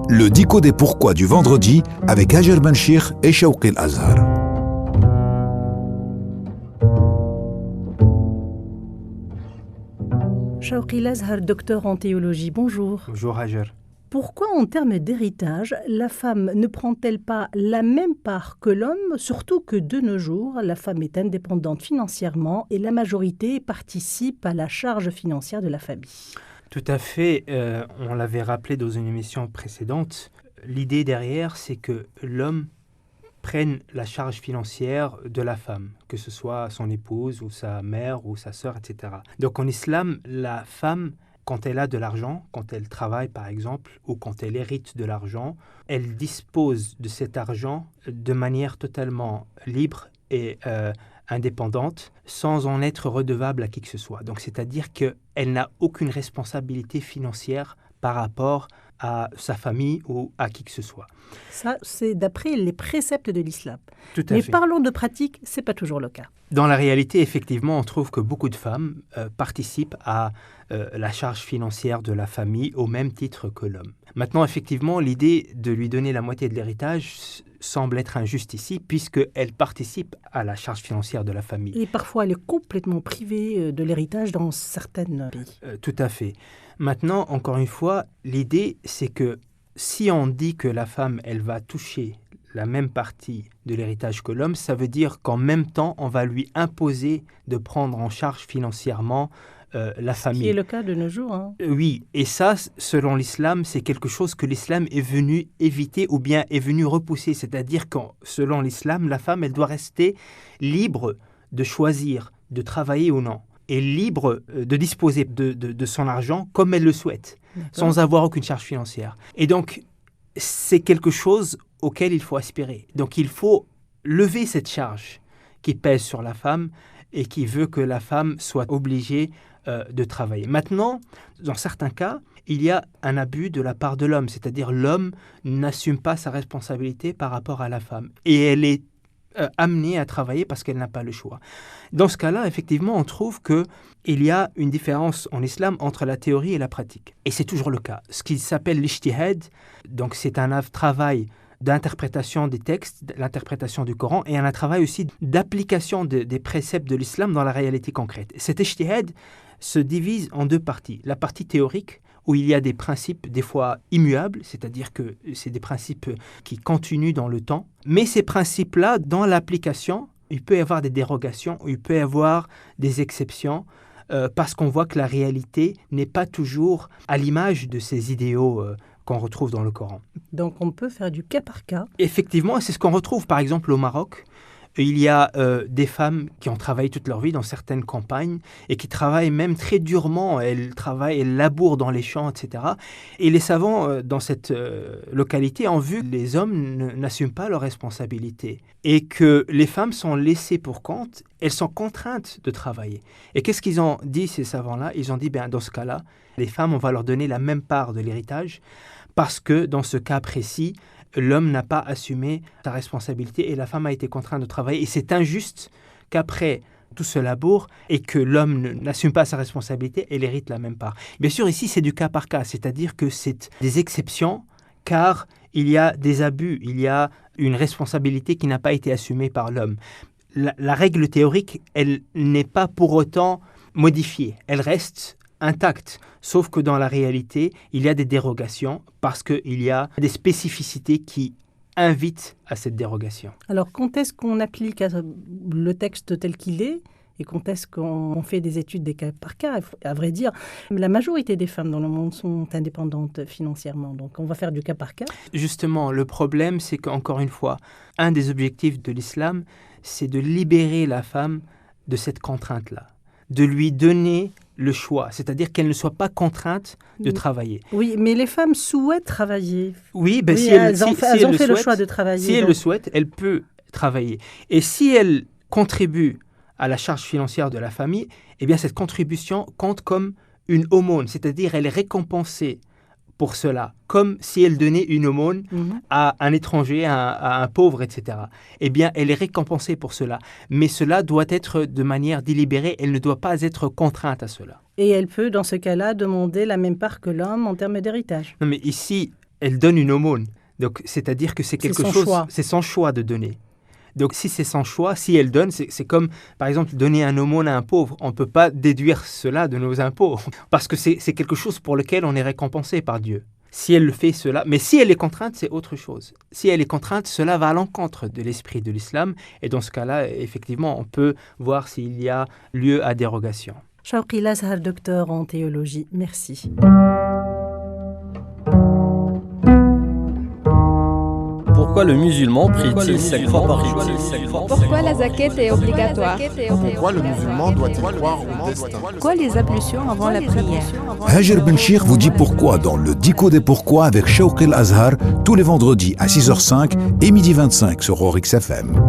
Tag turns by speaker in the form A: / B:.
A: Le dico des pourquoi du vendredi avec Hajer Benchir et Shawqi El-Azhar.
B: Shawqi El-Azhar, docteur en théologie, bonjour.
C: Bonjour Hajer.
B: Pourquoi en termes d'héritage, la femme ne prend-elle pas la même part que l'homme, surtout que de nos jours, la femme est indépendante financièrement et la majorité participe à la charge financière de la famille?
C: Tout à fait, on l'avait rappelé dans une émission précédente, l'idée derrière c'est que l'homme prenne la charge financière de la femme, que ce soit son épouse ou sa mère ou sa sœur, etc. Donc en islam, la femme, quand elle a de l'argent, quand elle travaille par exemple, ou quand elle hérite de l'argent, elle dispose de cet argent de manière totalement libre et indépendante, sans en être redevable à qui que ce soit. Donc c'est-à-dire qu'elle n'a aucune responsabilité financière par rapport à sa famille ou à qui que ce soit.
B: Ça, c'est d'après les préceptes de l'islam.
C: Tout à
B: Mais
C: fait.
B: parlons de pratique, c'est pas toujours le cas.
C: Dans la réalité, effectivement, on trouve que beaucoup de femmes participent à la charge financière de la famille au même titre que l'homme. Maintenant, effectivement, l'idée de lui donner la moitié de l'héritage semble être injuste ici, puisqu'elle participe à la charge financière de la famille.
B: Et parfois, elle est complètement privée de l'héritage dans certains pays.
C: Tout à fait. Maintenant, encore une fois, l'idée, c'est que si on dit que la femme, elle va toucher la même partie de l'héritage que l'homme, ça veut dire qu'en même temps, on va lui imposer de prendre en charge financièrement la famille.
B: Ce qui est le cas de nos jours.
C: Oui, et ça, selon l'islam, c'est quelque chose que l'islam est venu éviter ou bien est venu repousser. C'est-à-dire que selon l'islam, la femme, elle doit rester libre de choisir, de travailler ou non, et libre de disposer de son argent comme elle le souhaite, sans avoir aucune charge financière. Et donc, c'est quelque chose auquel il faut aspirer. Donc, il faut lever cette charge qui pèse sur la femme et qui veut que la femme soit obligée de travailler. Maintenant, dans certains cas, il y a un abus de la part de l'homme, c'est-à-dire l'homme n'assume pas sa responsabilité par rapport à la femme et elle est amenée à travailler parce qu'elle n'a pas le choix. Dans ce cas-là, effectivement, on trouve qu'il y a une différence en islam entre la théorie et la pratique. Et c'est toujours le cas. Ce qui s'appelle l'ijtihad, donc c'est un travail d'interprétation des textes, l'interprétation du Coran, et un travail aussi d'application des préceptes de l'islam dans la réalité concrète. Cet ijtihad se divise en deux parties. La partie théorique, où il y a des principes des fois immuables, c'est-à-dire que c'est des principes qui continuent dans le temps, mais ces principes-là, dans l'application, il peut y avoir des dérogations, il peut y avoir des exceptions, parce qu'on voit que la réalité n'est pas toujours à l'image de ces idéaux qu'on retrouve dans le Coran.
B: Donc on peut faire du cas par cas.
C: Effectivement, c'est ce qu'on retrouve par exemple au Maroc. Il y a des femmes qui ont travaillé toute leur vie dans certaines campagnes et qui travaillent même très durement. Elles travaillent, elles labourent dans les champs, etc. Et les savants dans cette localité ont vu que les hommes n'assument pas leurs responsabilités et que les femmes sont laissées pour compte. Elles sont contraintes de travailler. Et qu'est-ce qu'ils ont dit, ces savants-là? Ils ont dit, dans ce cas-là, les femmes, on va leur donner la même part de l'héritage parce que dans ce cas précis, l'homme n'a pas assumé sa responsabilité et la femme a été contrainte de travailler. Et c'est injuste qu'après tout ce labour et que l'homme n'assume pas sa responsabilité, elle hérite la même part. Bien sûr, ici, c'est du cas par cas, c'est-à-dire que c'est des exceptions, car il y a des abus, il y a une responsabilité qui n'a pas été assumée par l'homme. La règle théorique, elle n'est pas pour autant modifiée, elle reste intacte, sauf que dans la réalité, il y a des dérogations parce qu'il y a des spécificités qui invitent à cette dérogation.
B: Alors, quand est-ce qu'on applique le texte tel qu'il est et quand est-ce qu'on fait des études des cas par cas? À vrai dire, la majorité des femmes dans le monde sont indépendantes financièrement, donc on va faire du cas par cas.
C: Justement, le problème, c'est qu'encore une fois, un des objectifs de l'islam, c'est de libérer la femme de cette contrainte-là, de lui donner le choix, c'est-à-dire qu'elle ne soit pas contrainte de travailler.
B: Oui, mais les femmes souhaitent travailler.
C: Oui,
B: si elles ont fait le choix de travailler.
C: Si elle le souhaite, elle peut travailler. Et si elle contribue à la charge financière de la famille, eh bien cette contribution compte comme une aumône, c'est-à-dire elle est récompensée pour cela, comme si elle donnait une aumône à un étranger, à un pauvre, etc. Eh bien, elle est récompensée pour cela. Mais cela doit être de manière délibérée, elle ne doit pas être contrainte à cela.
B: Et elle peut, dans ce cas-là, demander la même part que l'homme en termes d'héritage.
C: Non, mais ici, elle donne une aumône. Donc, c'est-à-dire que c'est quelque chose, c'est son choix de donner. Donc, si c'est son choix, si elle donne, c'est comme, par exemple, donner un aumône à un pauvre. On ne peut pas déduire cela de nos impôts, parce que c'est quelque chose pour lequel on est récompensé par Dieu. Si elle le fait, cela. Mais si elle est contrainte, c'est autre chose. Si elle est contrainte, cela va à l'encontre de l'esprit de l'islam. Et dans ce cas-là, effectivement, on peut voir s'il y a lieu à dérogation.
B: Shawqi El-Azhar, docteur en théologie, merci.
D: Pourquoi le musulman prie-t-il 5 fois par jour?
E: Pourquoi la zakat est obligatoire?
F: Pourquoi le musulman doit-il croire au destin?
E: Pourquoi les ablutions avant la prière?
A: Hajer Benchir vous dit pourquoi dans le Dico des pourquoi avec Shawqi El-Azhar tous les vendredis à 6h05 et midi 25 sur Orix FM.